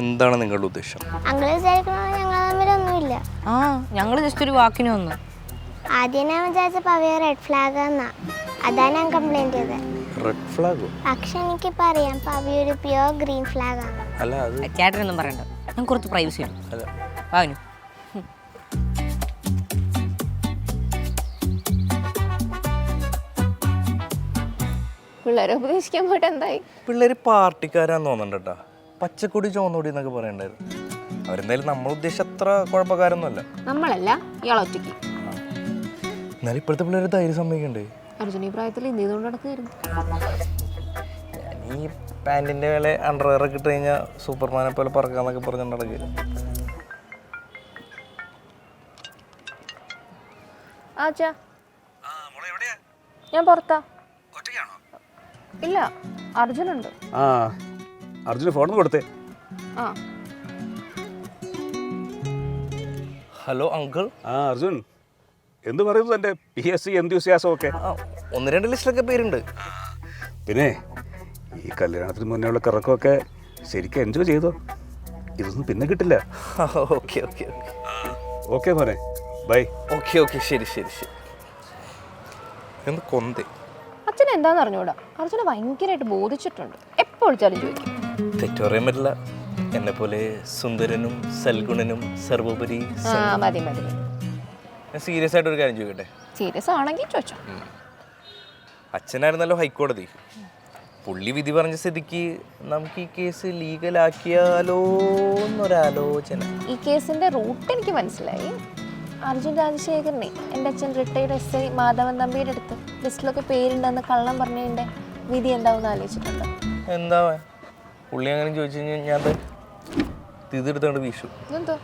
എന്താണ് നിങ്ങളുടെ ഉദ്ദേശം? അങ്കിൾ വിചാരിക്കണോ ഞങ്ങൾ തമ്മിലൊന്നുമില്ല. ആ ഞങ്ങൾ ജസ്റ്റ് ഒരു വാക്കിന് വന്നു. ആദ്യം ഞാൻ വിചാരിച്ച പവിയ റെഡ് ഫ്ലാഗ് എന്നാ. അതാ ഞാൻ കംപ്ലൈന്റ് ചെയ്തത്. റെഡ് ഫ്ലാഗോ? പക്ഷെ എനിക്കിപ്പോൾ അറിയാം പവിയ ഒരു പ്യുവർ ഗ്രീൻ ഫ്ലാഗ് ആണ്. അല്ല അത് ചേട്ടനൊന്നും പറയണ്ട, ഞാൻ കുറച്ച് പ്രൈവസി ഉണ്ട്. അല്ല വാങ്ങു. പിള്ളേരെ ഉപദേശിക്കാൻ പോയിട്ട് എന്തായി? പിള്ളേര് പാർട്ടിക്കാരാന്ന് തോന്നണ്ടട്ടാ. പച്ചക്കൊടി ചോന്നോടി എന്നൊക്കെ പറയണ്ടായിരുന്നു. അവരെന്തായാലും നമ്മൾ ഉദ്ദേശിച്ച അത്ര കുഴപ്പക്കാരൊന്നുമല്ല. നമ്മളല്ല, ഇയാൾ ഒറ്റയ്ക്ക്. എന്നാലും ഇപ്പോഴത്തെ പിള്ളേർ ധൈര്യം സമ്മതിക്കണ്ടേ? അർജുന ഈ പ്രായത്തിൽ എന്ത് ചെയ്തുകൊണ്ട് നടക്കുകയായിരുന്നു? ഈ പാൻറ്റിൻ്റെ മേലെ അണ്ടർവെയർ ഒക്കെ ഇട്ട് കഴിഞ്ഞാൽ സൂപ്പർമാനെ പോലെ പറക്കാന്നൊക്കെ പറഞ്ഞുകൊണ്ട് നടക്കുക. ആച്ചാ ഞാൻ പുറത്താ. ഇല്ല, അർജുനുണ്ട്. ആ അർജുന് ഫോൺ കൊടുത്തേ. ആ ഹലോ അങ്കിൾ. ആ അർജുൻ, എന്ത് പറയുന്നു തൻ്റെ PSC എന്ത്യൂസിയാസം ഒക്കെ? ആ 1-2 ലിസ്റ്റിലൊക്കെ പേരുണ്ട്. പിന്നെ ഈ കല്യാണത്തിന് മുന്നേ ഉള്ള കറക്കമൊക്കെ ശരിക്കും എൻജോയ് ചെയ്തോ? ഇതൊന്നും പിന്നെ കിട്ടില്ല. ഓക്കെ ഓക്കെ ഓക്കെ ഓക്കെ മോനെ, ബൈ. ഓക്കെ ഓക്കെ ശരി ശരി ശരി. എന്ത് കൊന്തേ? അച്ഛൻ എന്താന്ന് അറിഞ്ഞൂടാ, അർജുനെ ഭയങ്കരമായിട്ട് ബോധിച്ചിട്ടുണ്ട്. എപ്പോൾ വിളിച്ചാലും ചോദിക്കും. തെറ്റു പറയാൻ പറ്റില്ല. എന്നെ പോലെ സുന്ദരനും സൽഗുണനും സർവോപരി. ആ മതി മതി മതി. ഞാൻ സീരിയസ് ആയിട്ടൊരു കാര്യം ചോദിക്കട്ടെ? സീരിയസ് ആണെങ്കിൽ ചോദിച്ചോ. അച്ഛനായിരുന്നല്ലോ ഹൈക്കോടതി. പുള്ളി വിധി പറഞ്ഞ സ്ഥിതിക്ക് നമുക്ക് ഈ കേസ് ലീഗലാക്കിയാലോ എന്നൊരാലോചന. ഈ കേസിന്റെ റൂട്ട് എനിക്ക് മനസ്സിലായി. അർജുൻ രാജശേഖരനെ എൻ്റെ അച്ഛൻ റിട്ടയർഡ് SI മാധവൻ തമ്പിയുടെ അടുത്ത് ലിസ്റ്റിലൊക്കെ പേരുണ്ടെന്ന് കള്ളം പറഞ്ഞതിൻ്റെ വിധി എന്താവെന്ന് ആലോചിച്ചിട്ടുണ്ട്. എന്താ പുള്ളി അങ്ങനെ ചോദിച്ചു കഴിഞ്ഞാൽ ഞാൻ തീർച്ചയായിട്ടും വീശു. എന്തോ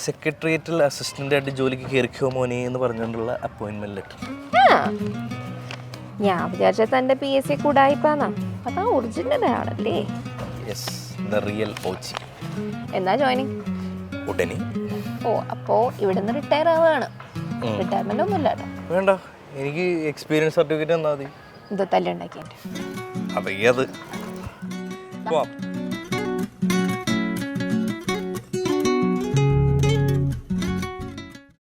സെക്രട്ടേറിയറ്റിൽ അസിസ്റ്റൻ്റ് ആയിട്ട് ജോലിക്ക് കയറിക്കോ മോനെ എന്ന് പറഞ്ഞുകൊണ്ടുള്ള അപ്പോയിൻമെൻറ്റ് ലെറ്റർ. ഞാൻ വിചാരിച്ച തൻ്റെ PSC കൂടായിപ്പാന്നാ. അതാ ഒറിജിനൽ ആണല്ലേ? Yes, the real OG. എന്നാ ജോയിനിങ്? ഉടനെ. ഓ അപ്പോൾ ഇവിടുന്ന് റിട്ടയർ ആവുകയാണ്. റിട്ടയർമെൻ്റ് ഒന്നുമില്ല കേട്ടോ. വേണ്ട, എനിക്ക് എക്സ്പീരിയൻസ് സർട്ടിഫിക്കറ്റ് തന്നാൽ മതി. എന്തോ തല്ലുണ്ടാക്കിയ അറിയാത്. പോവാം.